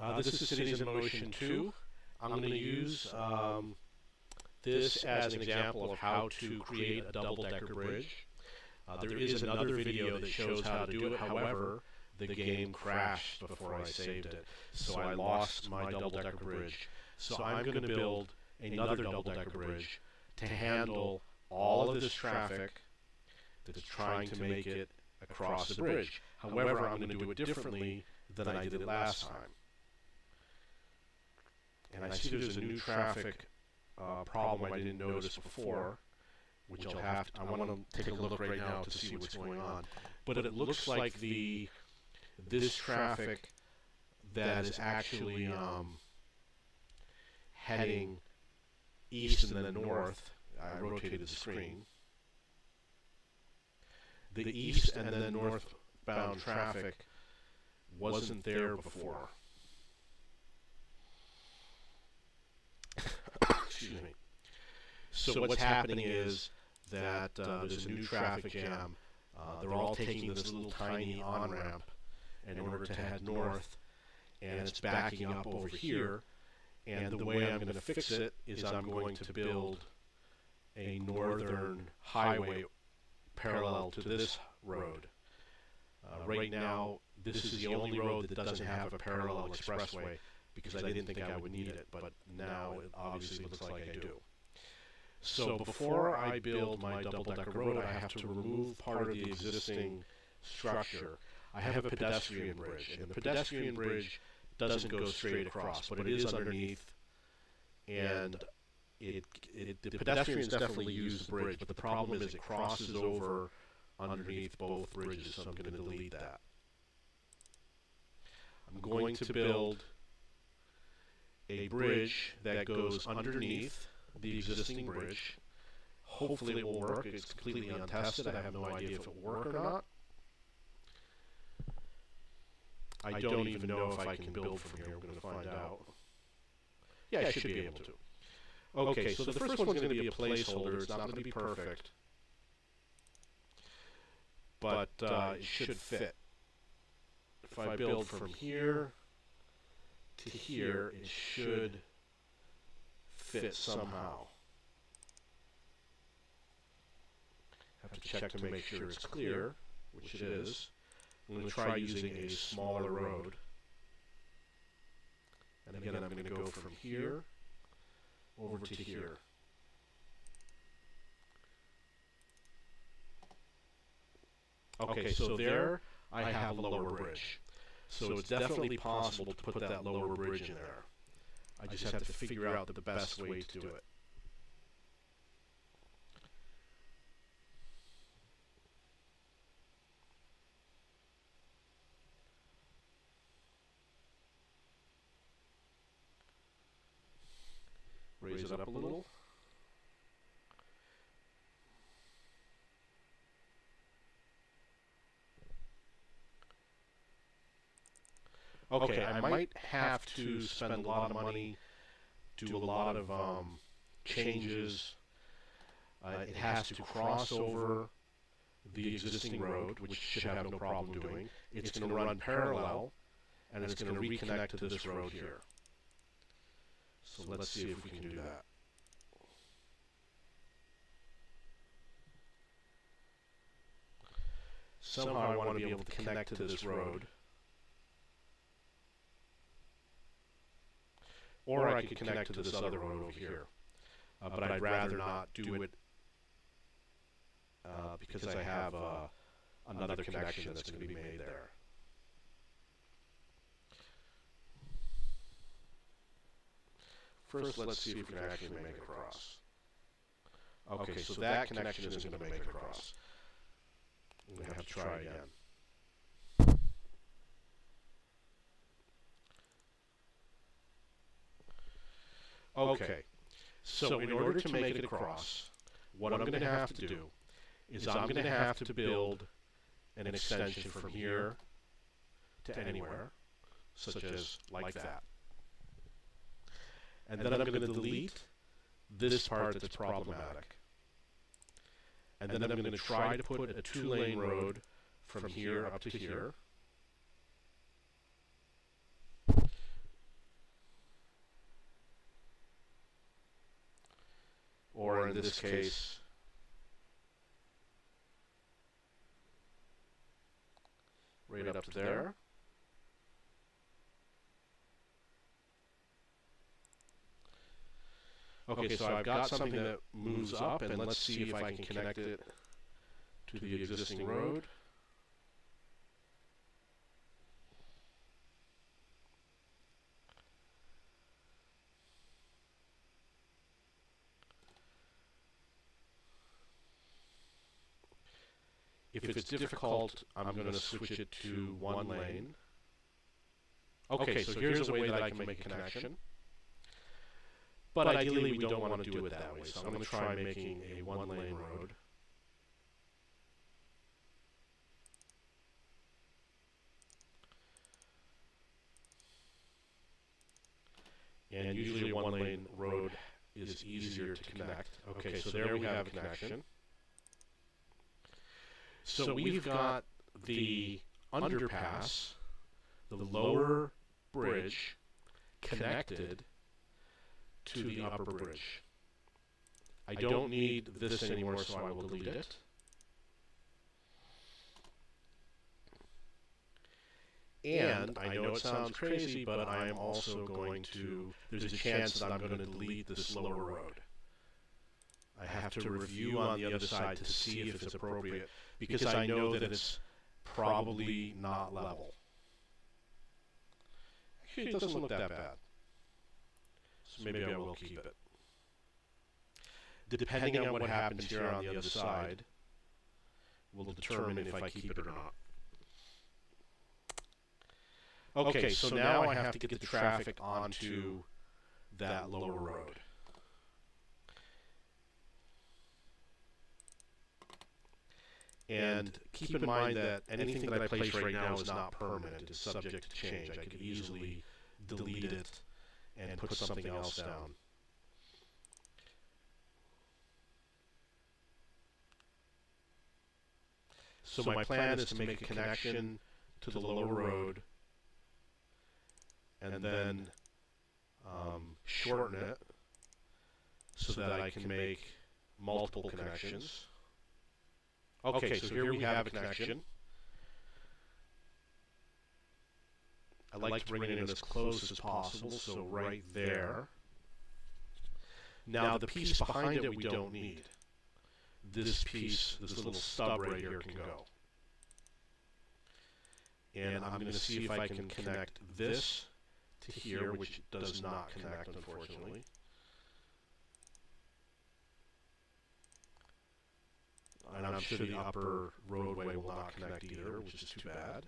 This is Cities in Motion 2. I'm going to use this as an example of how to create a double-decker bridge. There is another video that shows how to do it. However, the game crashed before I saved it, so I lost my double-decker bridge. So I'm going to build another double-decker bridge to handle all of this traffic that's trying to make it across the bridge. However, I'm going to do it differently than I did it last time. And I see there's a new traffic problem I didn't notice before, which I want to take a look right now to see what's going on. But it looks like this traffic that is actually heading east and then north. I rotated the screen. The east and then northbound traffic wasn't there before. Excuse me. So what's happening is that there's a new traffic jam. They're all taking this little tiny on-ramp in order to head north, and it's backing up over here. And the way I'm going to fix it is I'm going to build a northern highway parallel to this road. Right now, this is the only road that doesn't have a parallel expressway because I didn't think I would need it, but now it obviously looks like I do. So before I build my double-decker road, I have to remove part of the existing structure. I have a pedestrian bridge, and the pedestrian bridge doesn't go straight across, but it is underneath, and the pedestrians definitely use the bridge, but the problem is it crosses over underneath both bridges, so I'm going to delete that. I'm going to build a bridge that goes underneath the existing bridge. Hopefully it will work. It's completely untested. I have no idea if it will work or not. I don't even know if I can build from here. We're going to find out. Yeah, I should be able to. Okay, so the first one's going to be a placeholder. It's not going to be perfect, but it should fit. If I build from here to here, it should fit somehow. Have to check to make sure it's clear, which it is. I'm going to try using a smaller road. And again, I'm going to go from here over to here. Okay, so there I have a lower bridge. So it's definitely possible to put that lower bridge in there. I just have to figure out the best way to do it. Raise it up a little. Okay, I might have to spend a lot of money, do a lot of changes. It has to cross over the existing road, which should have no problem doing. It's going to run parallel, and it's going to reconnect to this road here. So let's see if we can do that. Somehow I want to be able to connect to this road. Or I could connect to this other road over here. But I'd rather not do it because I have another connection that's going to be made there. First, let's see if we can actually make it across. Okay, so that connection isn't going to make it across. I'm going to have to try again. Okay, so in order to make it across, what I'm going to have to do is I'm going to have to build an extension from here to anywhere, such as like that. And then I'm going to delete this part that's problematic. And then I'm going to try to put a 2-lane road from here up to here. in this case, right up to there. Okay, so I've got something that moves up, and let's see if I can connect it to the existing road. If it's difficult, I'm going to switch it to one lane. Okay, so here's a way that I can make a connection. But ideally, we don't want to do it that way, so I'm going to try making a one-lane road. And usually a one-lane road is easier to connect. Okay, so there we have a connection. So we've got the underpass, the lower bridge, connected to the upper bridge. I don't need this anymore, so I will delete it. And I know it sounds crazy, but I am also going to, there's a chance that I'm going to delete this lower road. I have to review on the other side to see if it's appropriate, because I know that it's probably not level. Actually, it doesn't look that bad. So maybe I will keep it. Depending on what happens here on the other side will determine if I keep it or not. Okay, so now I have to get the traffic onto that lower road. And keep in mind that anything that I place right now is not permanent. It's subject to change. I could easily delete it and put something else down. So my plan is to make a connection to the lower road and then shorten it so that I can make multiple connections. Okay, so here we have a connection. I like to bring it in as close as possible, so right there. Now the piece behind it we don't need. This piece, this little stub right here can go. And I'm going to see if I can connect this to here, which does not connect, unfortunately. And I'm sure the upper roadway will not connect either, which is too bad.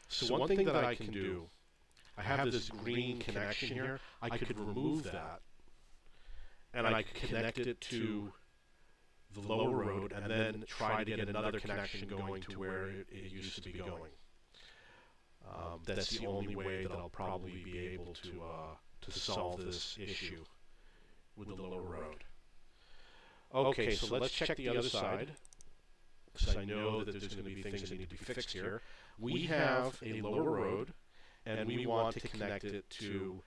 So one thing that I can do, I have this green connection here. I could remove that, and I could connect it to the lower road, and then try to get another connection going to where it used to be going. That's the only way that I'll probably be able to solve this issue with the lower road. Okay, so let's check the other side, because I know that there's going to be things that need to be fixed here. We have a lower road, and we want to connect it to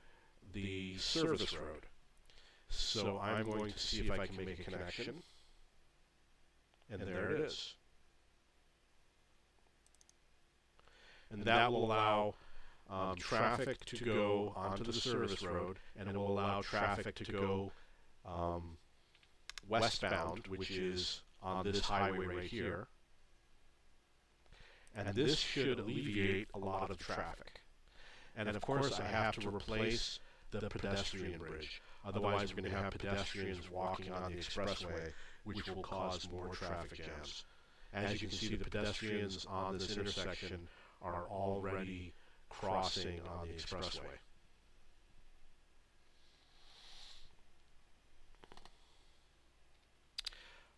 the service road. So I'm going to see if I can make a connection. And there it is. And that will allow traffic to go onto the service road, and it will allow traffic to go westbound, which is on this highway right here. And this should alleviate a lot of traffic. And of course, I have to replace the pedestrian bridge. Otherwise, we're going to have pedestrians walking on the expressway, which will cause more traffic jams. As you can see, the pedestrians on this intersection are already crossing on the expressway.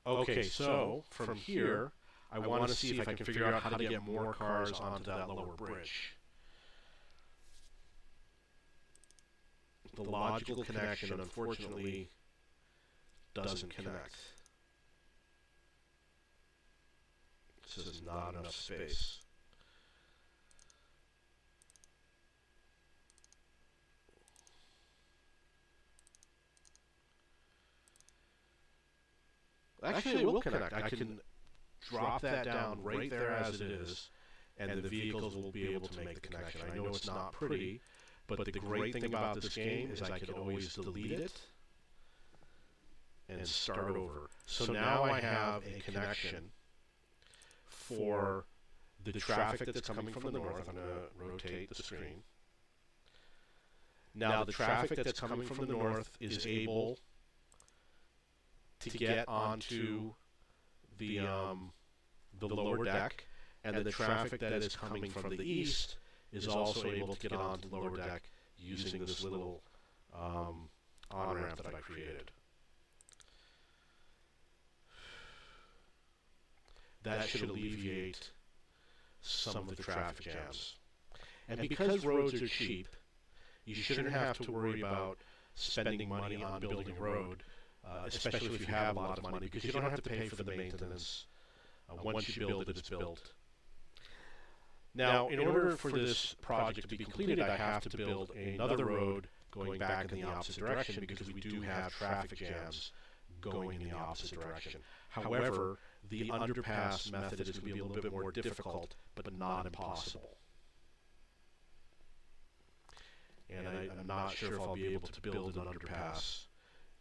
Okay, so from here, I want to see if I can figure out how to get more cars onto that lower bridge. The logical connection, unfortunately, doesn't connect. This is not enough space. Actually, it will connect. I can drop that down right there as it is, and the vehicles will be able to make the connection. I know it's not pretty, but the great thing about this game is I can always delete it and start over. So now I have a connection for the traffic that's coming from the north. I'm going to rotate the screen. Now the traffic that's coming from the north is able to get onto the lower deck, and the traffic that is coming from the east is also able to get onto the lower deck using this little on-ramp that I created. That should alleviate some of the traffic jams. And because roads are cheap, you shouldn't have to worry about spending money on building a road, especially if you have a lot of money, because you don't have to pay for the maintenance once you build it, it's built. Now, in order for this project to be completed, I have to build another road going back in the opposite direction, because we do have traffic jams going in the opposite direction. However, the underpass method is going to be a little bit more difficult, but not impossible. And I'm not sure if I'll be able to build an underpass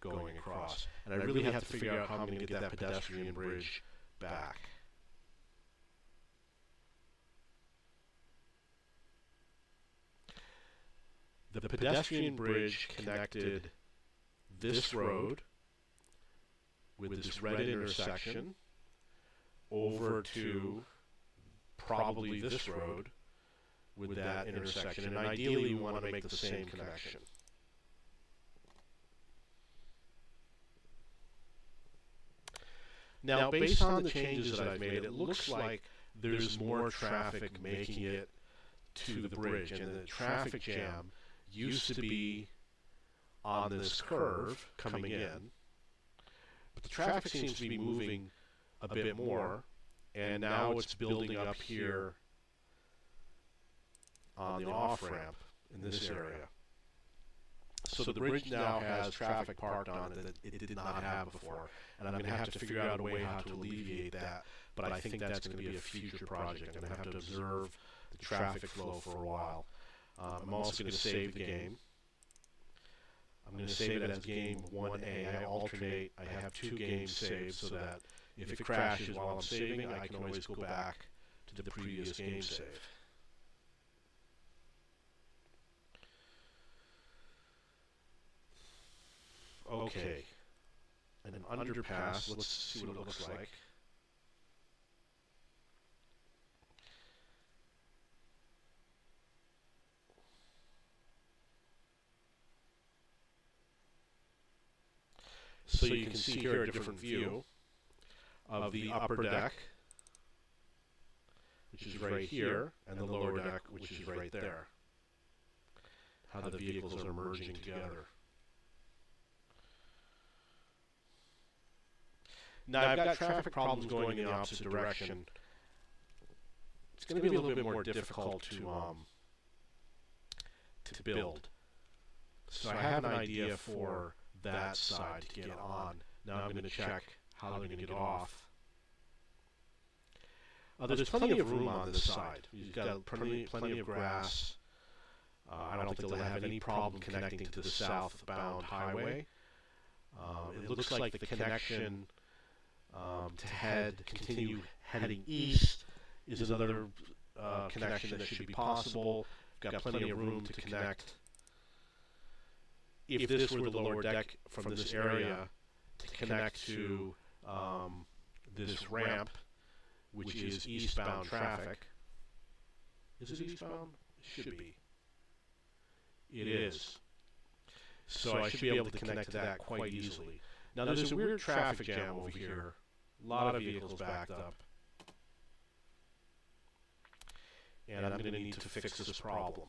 going across. And I really have to figure out how I'm going to get that pedestrian bridge back. The pedestrian bridge connected this road with this red intersection over to probably this road with that intersection, and ideally we want to make the same connection. Now, based on the changes that I've made, it looks like there's more traffic making it to the bridge, and the traffic jam used to be on this curve coming in, but the traffic seems to be moving a bit more, and now it's building up here on the off-ramp in this area. So the bridge now has traffic parked on it that it did not have before, and I'm going to have to figure out a way how to alleviate that, but I think that's going to be a future project. I'm going to have to observe the traffic flow for a while. I'm also going to save the game. I'm going to save it as game 1A. I alternate. I have 2 games saved so that if it crashes while I'm saving, I can always go back to the previous game save. Okay, and an underpass, let's see what it looks like. So you can see here a different view of the upper deck, which is right here, and the lower deck, which is right there. How the vehicles are merging together. Now, I've got traffic problems going in the opposite direction. It's going to be a little bit more difficult to build. So I have an idea for that side to get on. Now I'm going to check how they're going to get off. There's plenty of room on this side. You've got plenty of grass. I don't think they'll have any problem connecting to the southbound highway. It looks like the connection to continue heading east is another connection that should be possible. Got plenty of room to connect. If this were the lower deck from this area, to connect to this ramp, which is eastbound traffic. Is it eastbound? It should be. It is. So I should be able to connect to that quite easily. Now there's a weird traffic jam over here. A lot of vehicles backed up. And I'm going to need to fix this problem.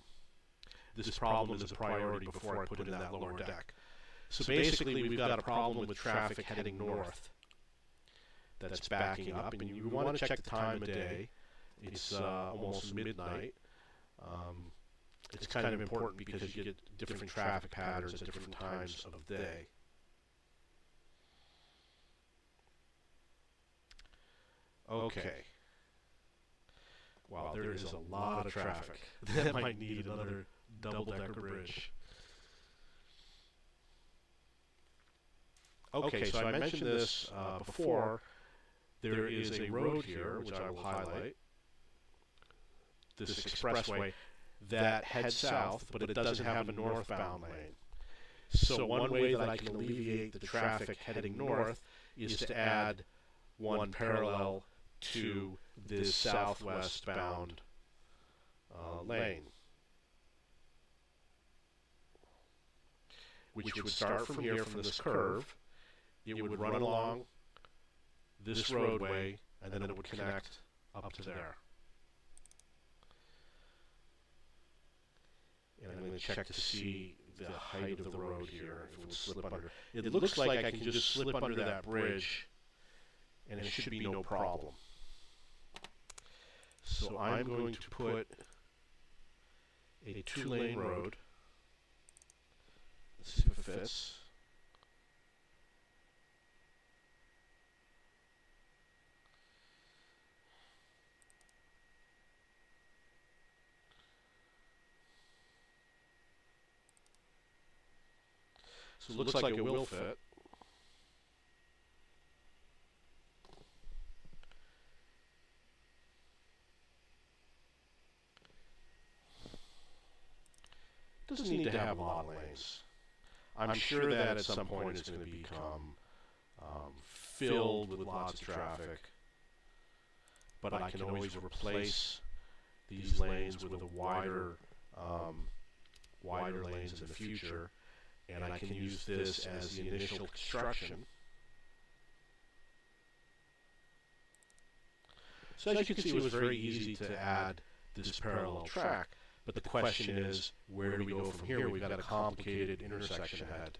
This problem is a priority before I put in that lower deck. So basically we've got a problem with traffic heading north that's backing up, and you want to check the time of day. It's almost midnight. It's kind of important because you get different traffic patterns at different times of the day. Okay. Wow, there is a lot of traffic. That might need another double-decker bridge. Okay, so I mentioned this before. There is a road here, which I will highlight, this expressway, that heads south, but it doesn't have a northbound lane. So one way that I can alleviate the traffic heading north is to add one parallel to this southwest-bound lane, which would start from here, from this curve. It would run along this roadway, and then it would connect up to there. And I'm going to check to see the height of the road here, if it would slip under. It looks like I can just slip under that bridge, and it should be no problem. So I'm going to put a 2-lane road. Let's see if it fits. So it looks like it will fit. Doesn't need to have a lot of lanes. I'm sure that at some point it's going to become filled with lots of traffic, but I can always replace these lanes with a wider lanes in the future, and I can use this as the initial construction. So as you can see, it was very easy to add this parallel track. But the question is, where do we go from here? We've got a complicated intersection ahead.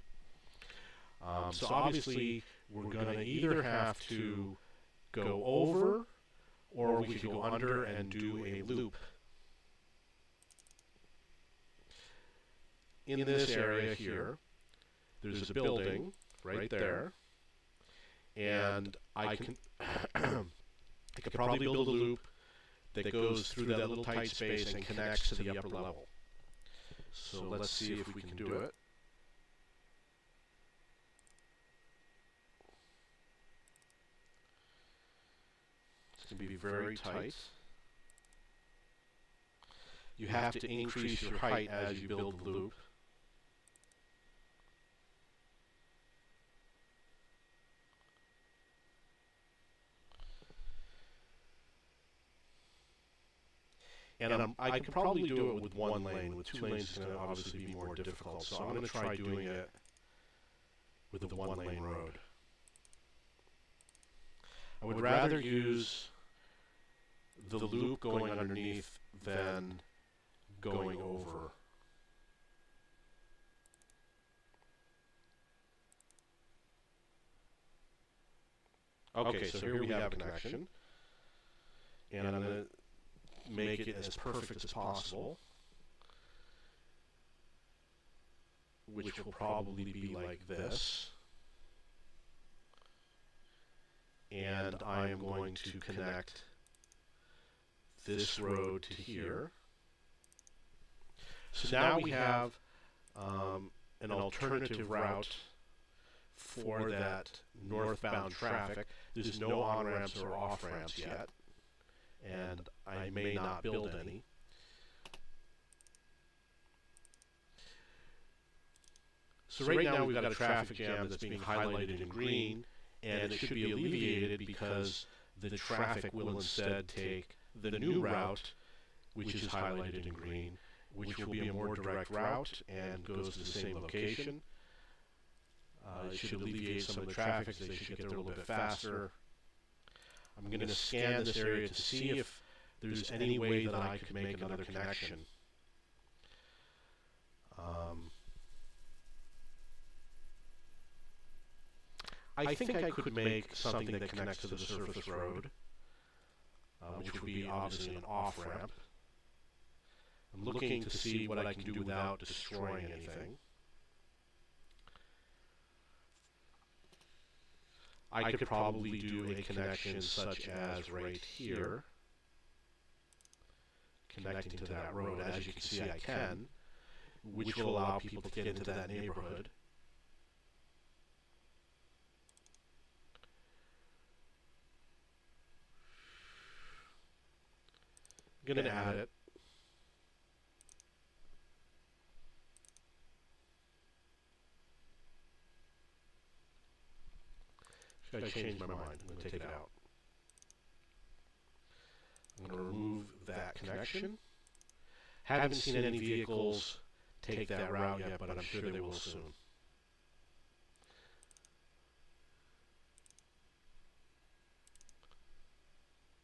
So obviously, we're going to either have to go over, or we could go under and do a loop. In this area here, there's a building right there, and I can I could probably build a loop that goes through that little tight space and connects to the upper level. So let's see if we can do it. It's going to be very tight. You have to increase your height as you build the loop. And I could probably do it with one lane. With 2 lanes, it's going to obviously be more difficult. So I'm going to try doing it with a 1-lane road. I would rather use the loop going underneath than going over. Okay, so here we have a connection. And I'm going to make it as perfect as possible, which will probably be like this. And I am going to connect this road to here. So now we have an alternative route for that northbound traffic. There's no on-ramps or off-ramps yet, and I may not build any. So right now we've got a traffic jam that's being highlighted in green, and it should be alleviated because the traffic will instead take the new route, which is highlighted in green, which will be a more direct route and goes to the same location. It should alleviate some of the traffic, so they should get there a little bit faster. I'm going to scan this area to see if there's any way that I could make another connection. I think I could make something that connects to the surface road, which would be obviously an off-ramp. I'm looking to see what I can do without destroying anything. I could probably do a connection such as right here, connecting to that road. As you can see, I can, which will allow people to get into that neighborhood. I'm going to add it. I changed my mind. I'm going to take it out. I'm going to remove that connection. Haven't seen any vehicles take that route yet, but I'm sure they will soon.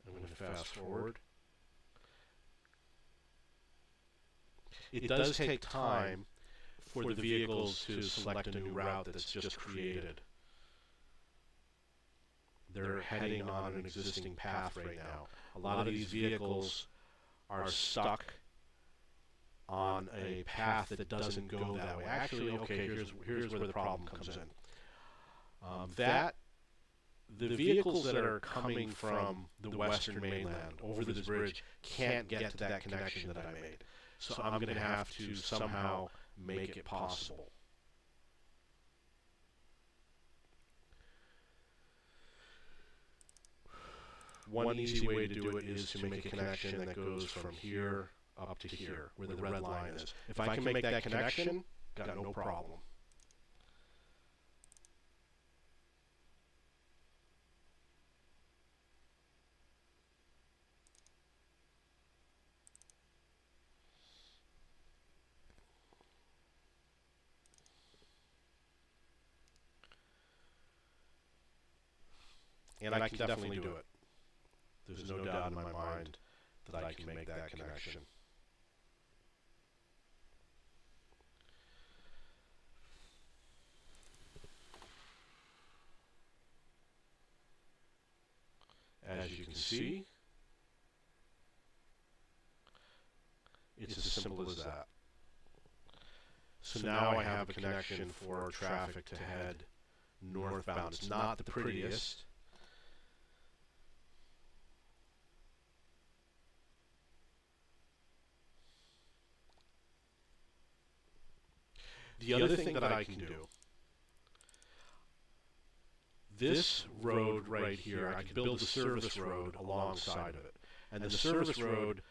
I'm going to fast forward. It does take time for the vehicles to select a new route that's just created. They're heading on an existing path right now. A lot of these vehicles are stuck on a path that doesn't go that way. Actually, okay, here's where the problem comes in. The vehicles that are coming from the western mainland over this bridge can't get to that connection that I made. So I'm going to have to somehow make it possible. One easy way to do it is to make a connection that goes from here up to here, where the red line is. If I can make that connection, got no problem. And I can definitely do it. There's no doubt in my mind that I can make that connection. As you can see, it's as simple as that. So now I have a connection for traffic to head northbound. It's not the prettiest. The other thing that I can do, this road right here, I can build a service road alongside of it. And the service road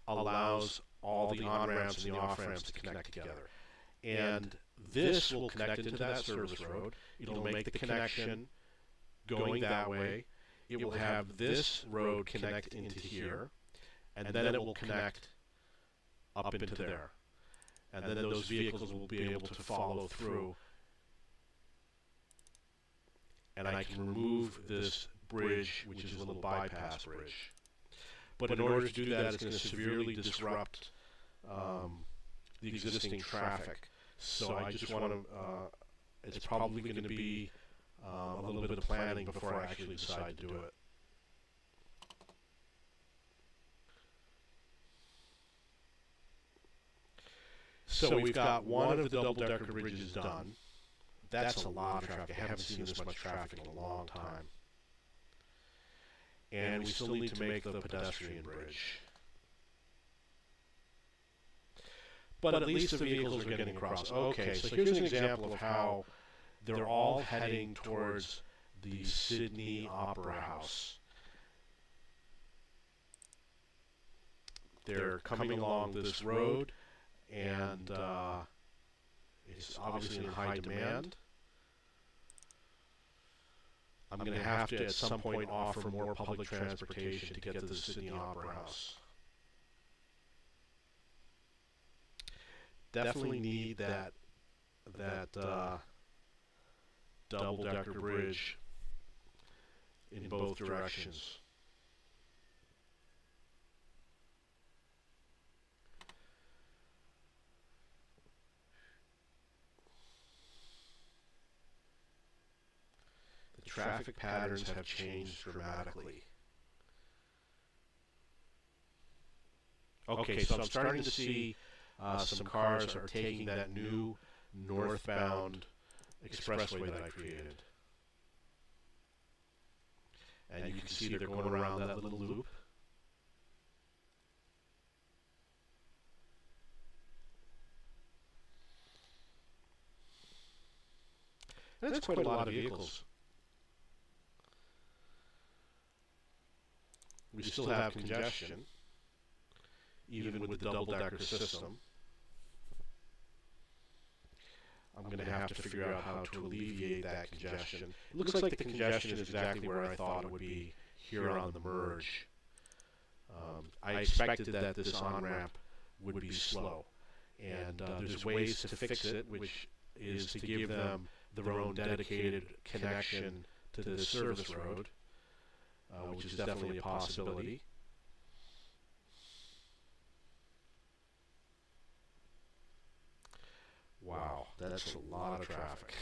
allows all the on-ramps and the off-ramps to connect together. And this will connect into that service road. It'll make the connection going that way. It will have this road connect into here. And then it will connect up into there. And then those vehicles will be able to follow through. And I can remove this bridge, which is a little bypass bridge. But in order to do that, it's going to severely disrupt the existing traffic. So I just want to, it's probably going to be a little bit of planning before I actually decide to do it. So we've got one of the double-decker bridges done. That's a lot of traffic. I haven't seen this much traffic in a long time. And we still need to make the pedestrian bridge. But at least the vehicles are getting across. Okay, so here's an example of how they're all heading towards the Sydney Opera House. They're coming along this road, and it's obviously in high demand. I'm going to have to, at some point, offer more public transportation to get to the Sydney Opera House. Definitely need that double-decker bridge in both directions. The traffic patterns have changed dramatically. Okay, so I'm starting to see some cars are taking that new northbound expressway that I created. And you can see they're going around that little loop. And that's quite a lot of vehicles. We still have congestion, even with the double-decker system. I'm going to have to figure out how to alleviate that congestion. It looks like the congestion is exactly where I thought it would be here on the merge. I expected that this on-ramp would be slow. And there's ways to fix it, which is to give them their own dedicated connection to this service road, which is definitely a possibility. Wow, that's a lot of traffic.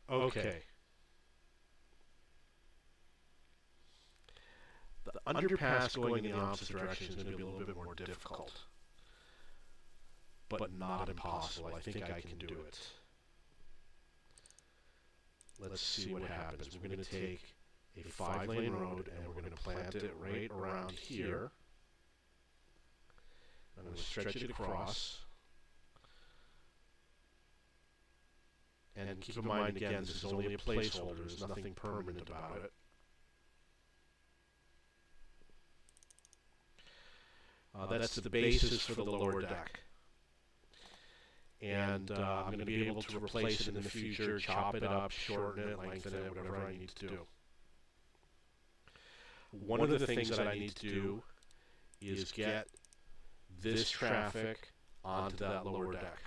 Okay. The underpass going in the opposite direction is going to be a little bit more difficult, but not impossible. I think I can do it. Let's see what happens. We're going to take a 5-lane road and we're going to plant it right around here. I'm going to stretch it across. And keep in mind, again, this is only a placeholder. There's nothing permanent about it. That's the basis for the lower deck. And I'm going to be able to replace it in the future, chop it up, shorten it, lengthen it, whatever I need to do. One of the things that I need to do is get this traffic onto that lower deck.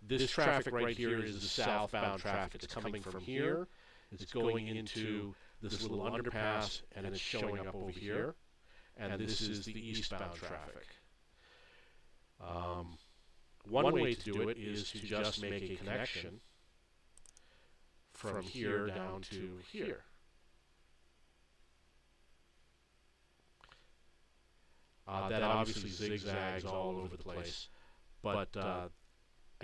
This traffic right here is the southbound traffic. It's coming from here, it's going into this little underpass, and it's showing up over here. And this is the eastbound traffic. One way to do it is to just make a connection from here down to here. That obviously zigzags all over the place, but a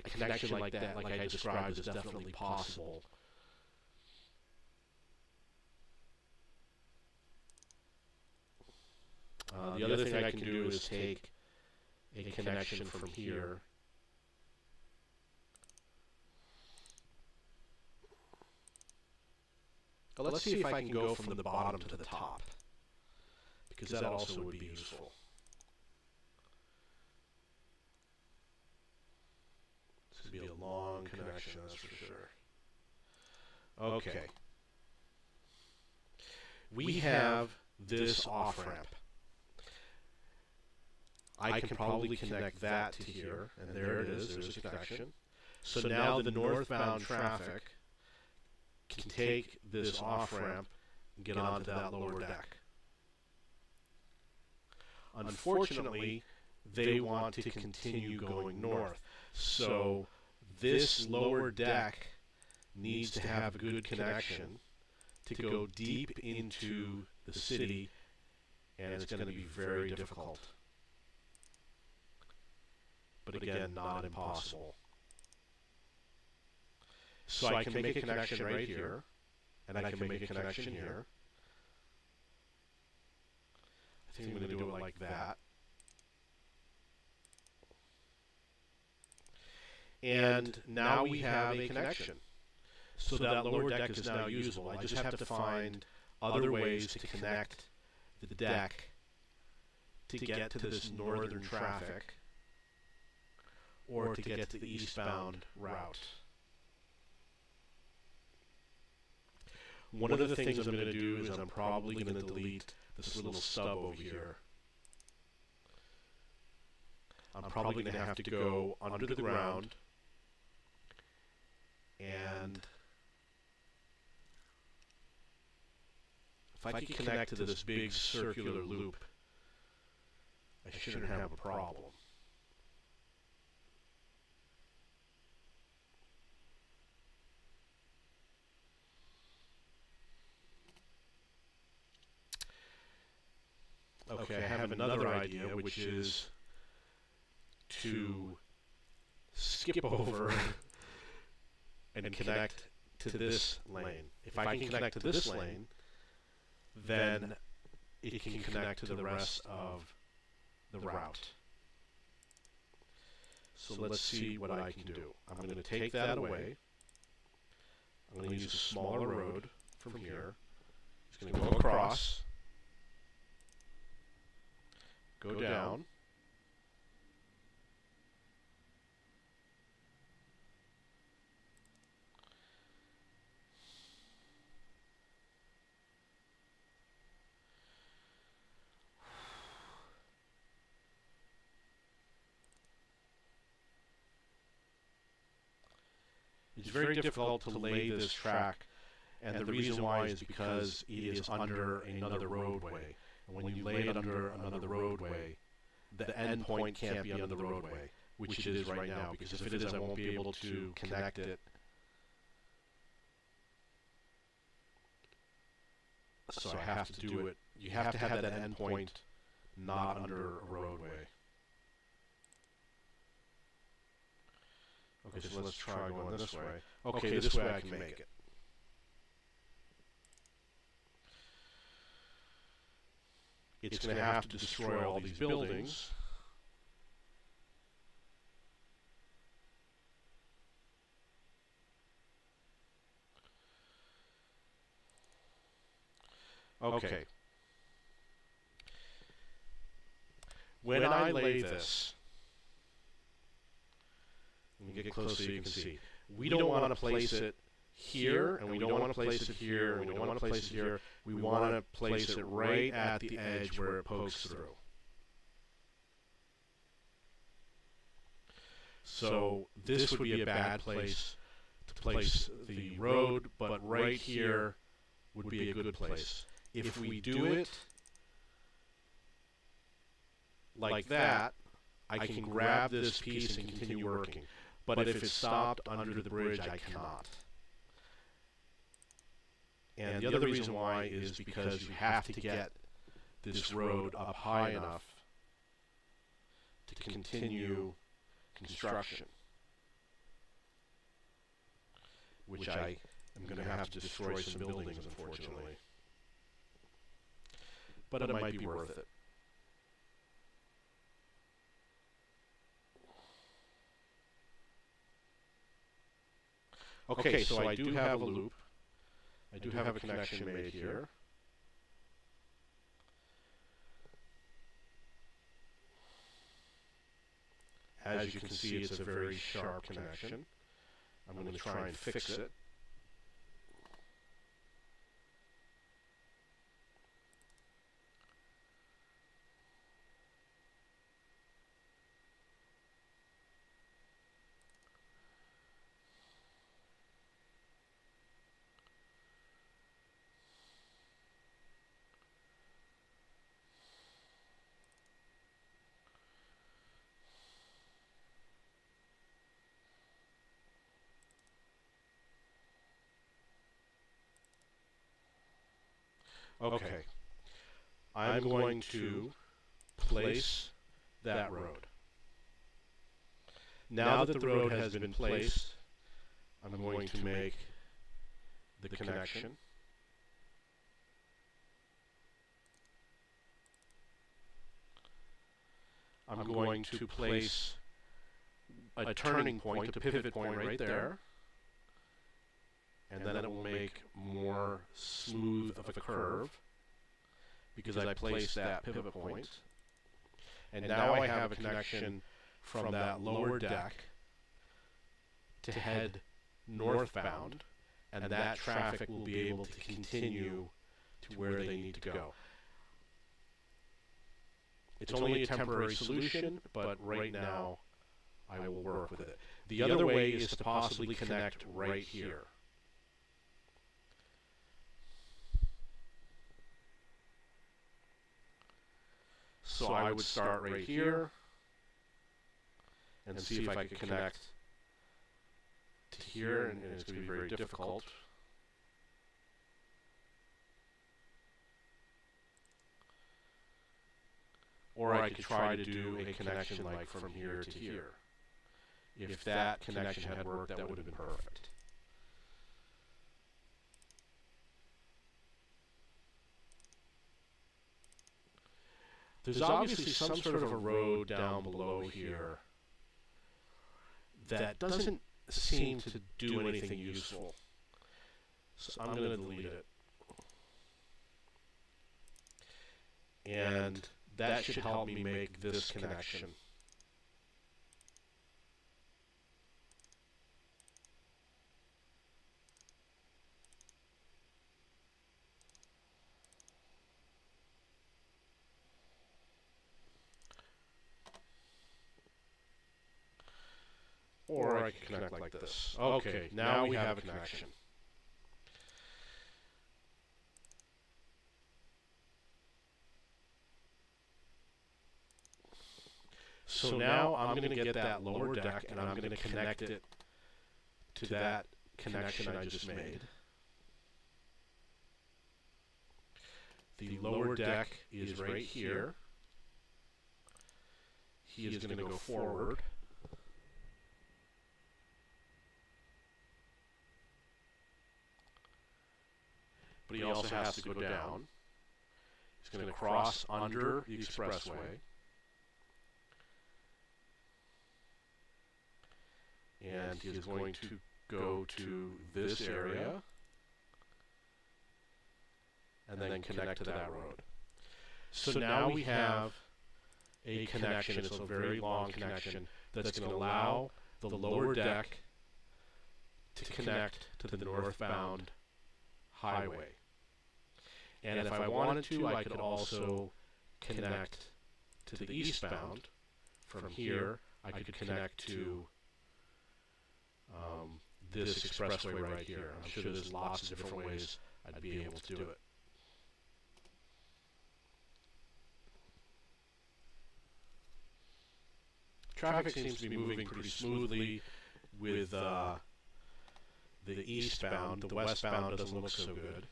connection like that, like I described, is definitely possible. The other thing I can do is take a connection from here let's see if I can go from the bottom to the top, because that also would be useful. This would be a long connection, that's for sure. Okay. We have this off-ramp. I can probably connect that to here, and there it is, there's a connection. So now the northbound traffic can take this off-ramp and get onto that lower deck. Unfortunately, they want to continue going north. So this lower deck needs to have a good connection to go deep into the city, and it's going to be very difficult. But again, not impossible. So I can make a connection right here, and I can make a connection here. I think I'm going to do it like that. And now we have a connection. So that lower deck is now usable. I just have to find other ways to connect the deck to get to this northern traffic, or to get to the eastbound route. One of the things I'm going to do is I'm probably going to delete this little stub over here. I'm probably going to have to go under the ground and if I can connect to this big circular loop, I shouldn't have a problem. Okay, I have another idea, which is to skip over and connect to this lane. If I can connect to this lane, then it can connect to the rest of the route. So let's see what I can do. I'm going to take that away. I'm going to use a smaller road from here. It's going to go across, go down, it's very difficult to lay this track, and the reason why is because it is under another roadway. And when you lay it under another roadway, the end point can't be under the roadway, which it is right now, because if it is, I won't be able to connect it. So I have to do it. You have to have that end point not under a roadway. Okay, so let's try going this way. Okay, this way I can make it. It's going to have to destroy all these buildings. Okay. When I lay this, let me get close so you can see. We don't want to place it here, and we don't want to place it here, and we don't want to place it here. We want to place it right at the edge where it pokes through. So this would be a bad place to place the road, but right here would be a good place. If we do it like that, I can grab this piece and continue working. But if it's stopped under the bridge, I cannot. And the other reason why is because you have to get this road up high enough to continue construction, which I am going to have to destroy some buildings, unfortunately. But it might be worth it. Okay, so I do have a loop. I do have a connection made here. As you can see, it's a very sharp connection. I'm going to try and fix it. Okay, I'm going to place that road. Now that the road has been placed, I'm going to make the connection. I'm going to place a turning point, a pivot point right there. And then it will make more smooth of a curve because I placed that pivot point. And now I have a connection from that lower deck to head northbound, and that traffic will be able to continue to where they need to go. It's only a temporary solution, but right now I will work with it. The other way is to possibly connect right here. So I would start right here and see if I could connect to here, and it's going to be very difficult. Or I could try to do a connection like from here to here. If that connection had worked, that would have been perfect. there's obviously some sort of a road down below here that doesn't seem to do anything useful. So I'm going to delete it. And that should help me make this connection. Or I can connect like this. Okay, now we have a connection. So now I'm going to get that lower deck and I'm going to connect it to that connection I just made. The lower deck is right here. He is going to go forward. But he also has to go down. He's going to cross under the expressway. And he is going to go to this area and then connect to that road. So now we have a connection. It's a very long connection that's going to allow the lower deck to connect to the northbound highway. And if I wanted to, I could also connect to the eastbound. From here, I could connect to this expressway right here. I'm sure there's lots of different ways I'd be able to do it. Traffic seems to be moving pretty smoothly with the eastbound. The westbound doesn't look so good.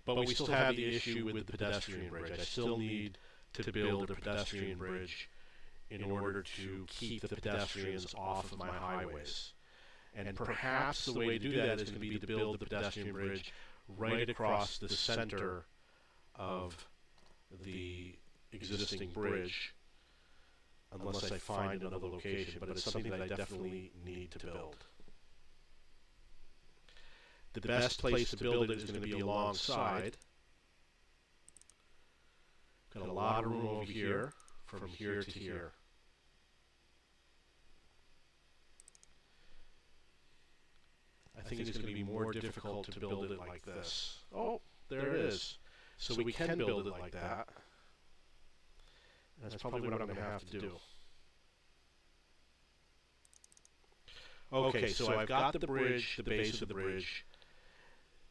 But we still have the issue with the pedestrian bridge. I still need to build a pedestrian bridge in order to keep the pedestrians off of my highways. And perhaps the way to do that is going to be to build the pedestrian bridge right across the center of the existing bridge, unless I find another location, but it's something that I definitely need to build. The best place to build it is going to be alongside. Got a lot of room over here, from here to here. I think it's going to be more difficult to build it like this. Oh, there it is. So we can build it like that. That's probably what I'm going to have to do. Okay, so I've got the bridge, the base of the bridge.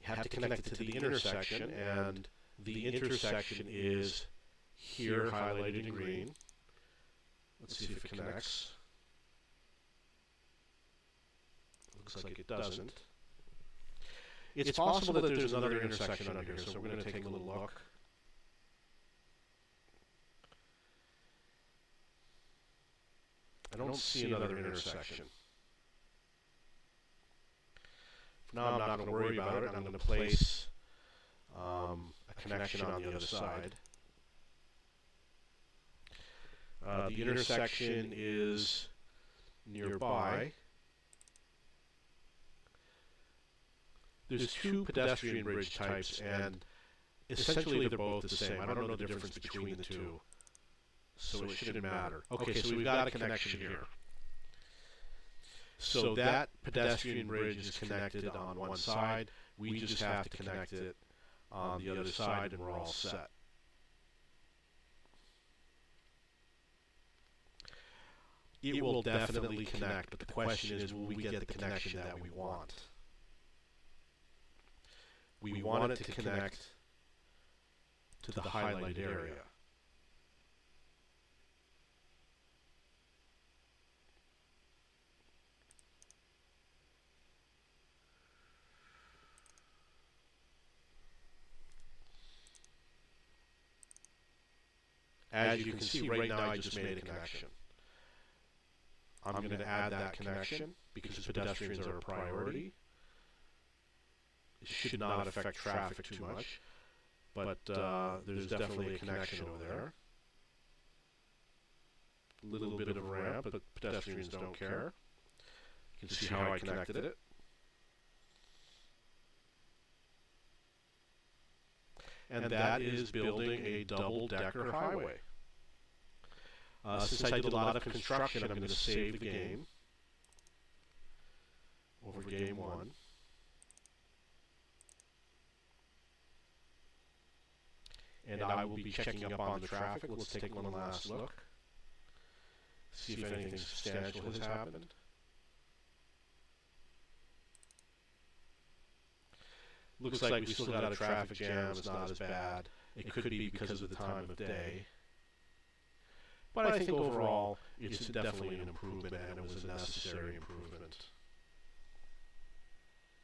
You have to connect it to the intersection, and the intersection is here, highlighted in green. Let's see if it connects. Looks like it doesn't. It's possible that there's another intersection under here, so we're going to take a little look. I don't see another intersection. For now, I'm not going to worry about it. I'm going to place a connection on the other side. The intersection is nearby. There's two pedestrian bridge types, and essentially they're both the same. I don't know the difference between the two, so it shouldn't matter. Okay, so we've got a connection here. So that pedestrian bridge is connected on one side. We just have to connect it on the other side, and we're all set. It will definitely connect, but the question is, will we get the connection that we want? We want it to connect to the highlighted area. As you can see, right now I just made a connection. I'm going to add that connection because pedestrians are a priority. It should not affect traffic too much. but there's definitely a connection over there. A little bit of a ramp, but pedestrians don't care. You can see how I connected it. And that is building a double-decker highway. Since I did a lot of construction, I'm going to save the game over game 1. And I will be checking up on the traffic. Let's take one last look. See if anything substantial has happened. Looks like we still got a traffic jam. It's not as bad. It could be because of the time of day. But I think overall, it's definitely an improvement, and it was a necessary improvement.